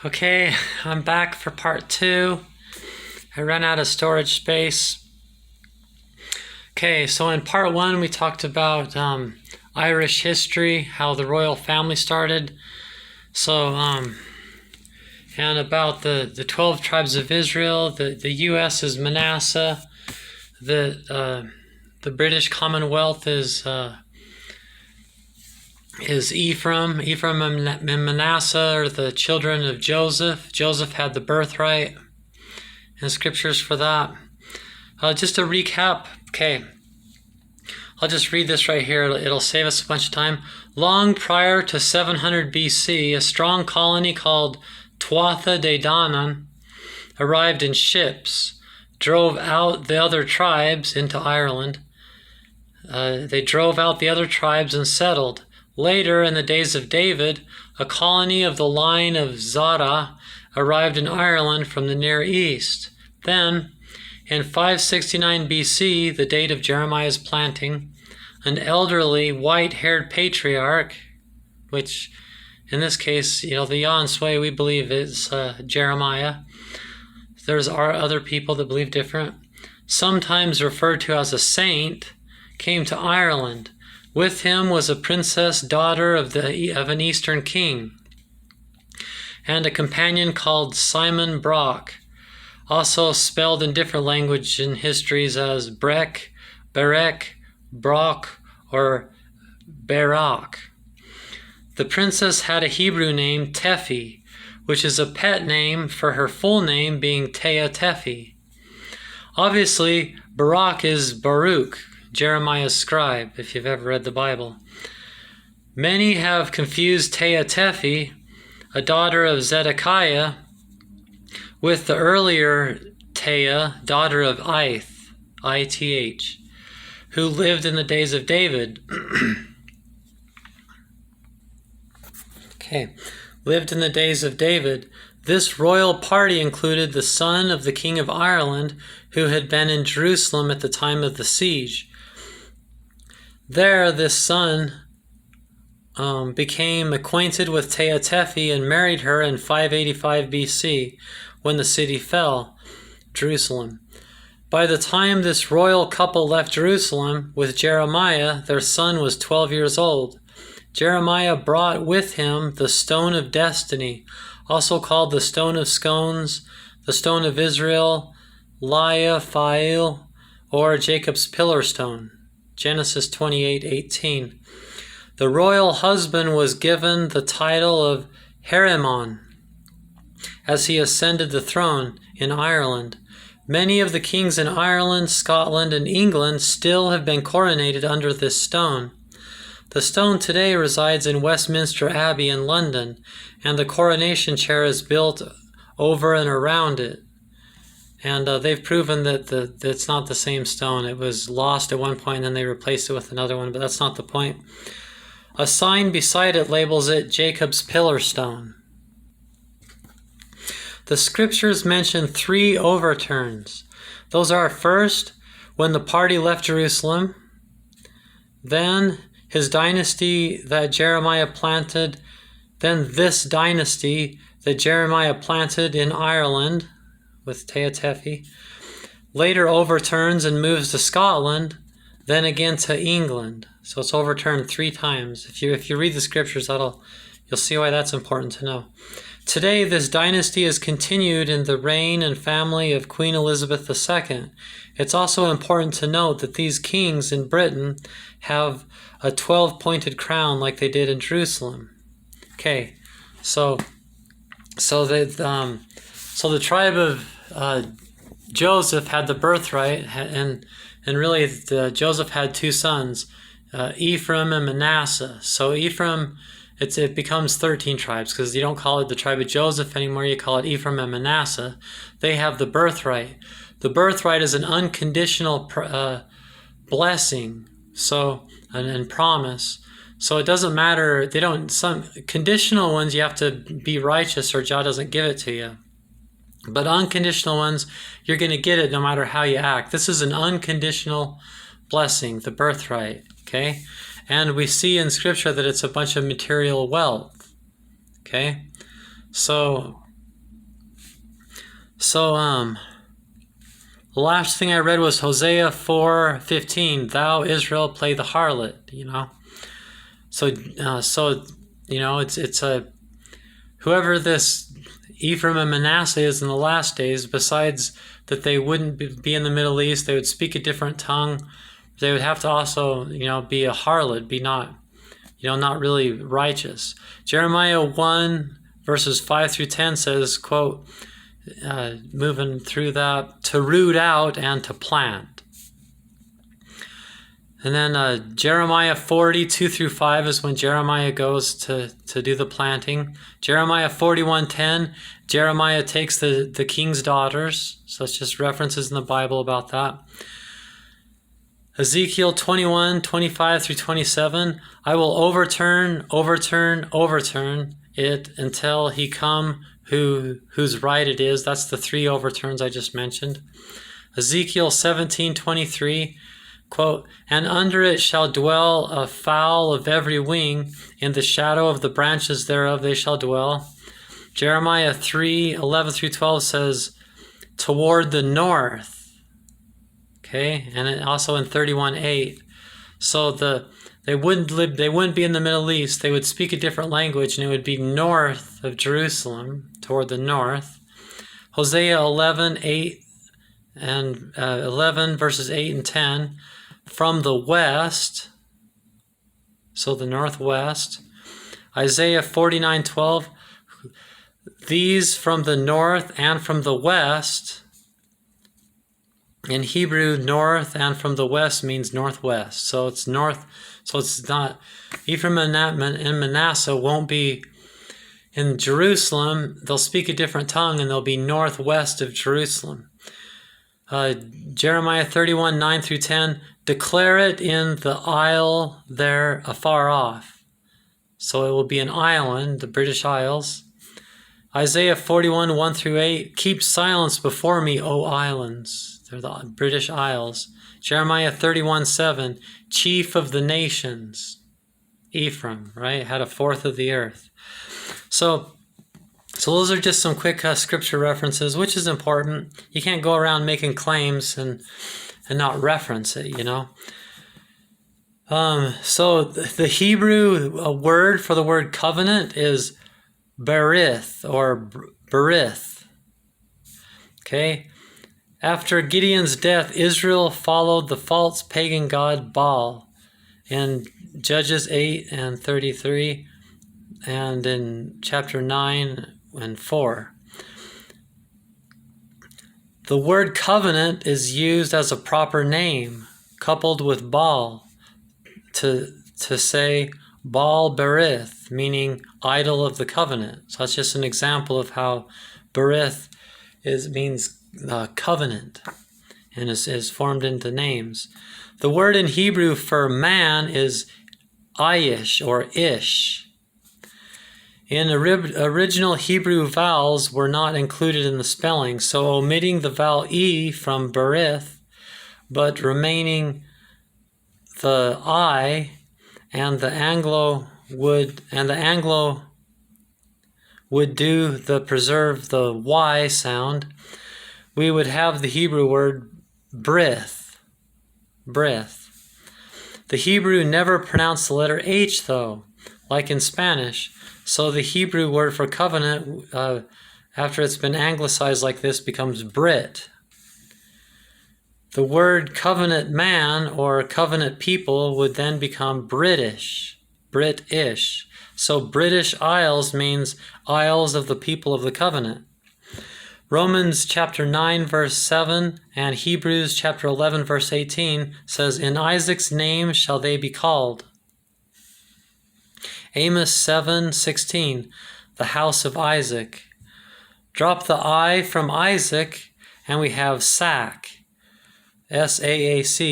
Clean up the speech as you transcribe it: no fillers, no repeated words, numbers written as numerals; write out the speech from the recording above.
Okay, I'm back for part 2. I ran out of storage space. Okay, so in part 1 we talked about Irish history, how the royal family started. And about the 12 tribes of Israel. The U.S. is Manasseh. The British Commonwealth is Ephraim. Ephraim and Manasseh are the children of Joseph. Joseph had the birthright, and scriptures for that. Just to recap, okay, I'll just read this right here. It'll save us a bunch of time. Long prior to 700 BC, a strong colony called Tuatha De Danann arrived in ships, drove out the other tribes into Ireland. They drove out the other tribes and settled. Later, in the days of David, a colony of the line of Zara arrived in Ireland from the Near East. Then, in 569 BC, the date of Jeremiah's planting, an elderly, white-haired patriarch, which in this case, the Yansway, we believe is Jeremiah. There's other people that believe different. Sometimes referred to as a saint, came to Ireland. With him was a princess, daughter of an Eastern king, and a companion called Simon Brock, also spelled in different language in histories as Breck, Berek, Brock, or Barak. The princess had a Hebrew name, Tephi, which is a pet name for her full name being Tea Tephi. Obviously, Barak is Baruch, Jeremiah's scribe, if you've ever read the Bible. Many have confused Tea Tephi, a daughter of Zedekiah, with the earlier Tea, daughter of Ith, I-T-H, who lived in the days of David. Lived in the days of David. This royal party included the son of the king of Ireland, who had been in Jerusalem at the time of the siege. There, this son became acquainted with Tea Tephi and married her in 585 BC, when the city fell, Jerusalem. By the time this royal couple left Jerusalem with Jeremiah, their son was 12 years old. Jeremiah brought with him the stone of destiny, also called the stone of scones, the stone of Israel, Leah, Phail, or Jacob's pillar stone. Genesis 28:18. The royal husband was given the title of Heremon as he ascended the throne in Ireland. Many of the kings in Ireland, Scotland, and England still have been coronated under this stone. The stone today resides in Westminster Abbey in London, and the coronation chair is built over and around it. And they've proven that it's not the same stone. It was lost at one point and then they replaced it with another one, but that's not the point. A sign beside it labels it Jacob's pillar stone. The scriptures mention 3 overturns. Those are, first, when the party left Jerusalem, then his dynasty that Jeremiah planted, then this dynasty that Jeremiah planted in Ireland with Tea Tephi, later overturns and moves to Scotland, then again to England. So it's overturned 3 times. If you read the scriptures, you'll see why that's important to know. Today, this dynasty is continued in the reign and family of Queen Elizabeth II. It's also important to note that these kings in Britain have a 12-pointed crown like they did in Jerusalem. Okay, so the tribe of Joseph had the birthright, and really Joseph had 2 sons, Ephraim and Manasseh. So Ephraim, it becomes 13 tribes because you don't call it the tribe of Joseph anymore. You call it Ephraim and Manasseh. They have the birthright. The birthright is an unconditional blessing, and promise. So it doesn't matter. Some conditional ones you have to be righteous or God doesn't give it to you. But unconditional ones, you're going to get it no matter how you act. This is an unconditional blessing, the birthright. Okay. And we see in Scripture that it's a bunch of material wealth. Okay? So So, the last thing I read was Hosea 4:15. Thou, Israel, play the harlot. So it's a whoever this Ephraim and Manasseh is in the last days. Besides that, they wouldn't be in the Middle East. They would speak a different tongue. They would have to also, be a harlot, be not really righteous. Jeremiah 1 verses 5 through 10 says, quote, moving through that, to root out and to plant. And then Jeremiah 40, 2 through 5 is when Jeremiah goes to do the planting. Jeremiah 41:10, Jeremiah takes the king's daughters. So it's just references in the Bible about that. Ezekiel 21:25 through 27, I will overturn it until he come whose right it is. That's the 3 overturns I just mentioned. Ezekiel 17:23, quote, and under it shall dwell a fowl of every wing, in the shadow of the branches thereof they shall dwell. Jeremiah 3:11 through 12 says, toward the north. Okay, and also in 31:8. So they wouldn't be in the Middle East. They would speak a different language, and it would be north of Jerusalem, toward the north. Hosea 11:8 and 11 verses 8 and 10, from the west, so the northwest. Isaiah 49:12, these from the north and from the west. In Hebrew, north and from the west means northwest. So it's north. So it's not, Ephraim and Manasseh won't be in Jerusalem. They'll speak a different tongue, and they'll be northwest of Jerusalem. Jeremiah 31:9 through 10, declare it in the isle there afar off. So it will be an island, the British Isles. Isaiah 41:1 through 8, keep silence before me, O islands. They're the British Isles. Jeremiah 31:7, chief of the nations. Ephraim, right? Had a fourth of the earth. So those are just some quick scripture references, which is important. You can't go around making claims and not reference it, So the Hebrew word for the word covenant is berith or berith. Okay? After Gideon's death, Israel followed the false pagan god Baal in Judges 8 and 33 and in chapter 9 and 4. The word covenant is used as a proper name, coupled with Baal, to say Baal Berith, meaning idol of the covenant. So that's just an example of how Berith means covenant and is formed into names. The word in Hebrew for man is Aish or Ish. In original Hebrew, vowels were not included in the spelling, so omitting the vowel E from berith, but remaining the I, and the Anglo would preserve the Y sound, we would have the Hebrew word brith. The Hebrew never pronounced the letter H, though, like in Spanish. So the Hebrew word for covenant, after it's been anglicized like this, becomes Brit. The word covenant man or covenant people would then become British. So British Isles means Isles of the people of the covenant. Romans chapter 9 verse 7 and Hebrews chapter 11 verse 18 says, in Isaac's name shall they be called. Amos 7:16, the house of Isaac. Drop the I from Isaac and we have Sac, S-A-A-C.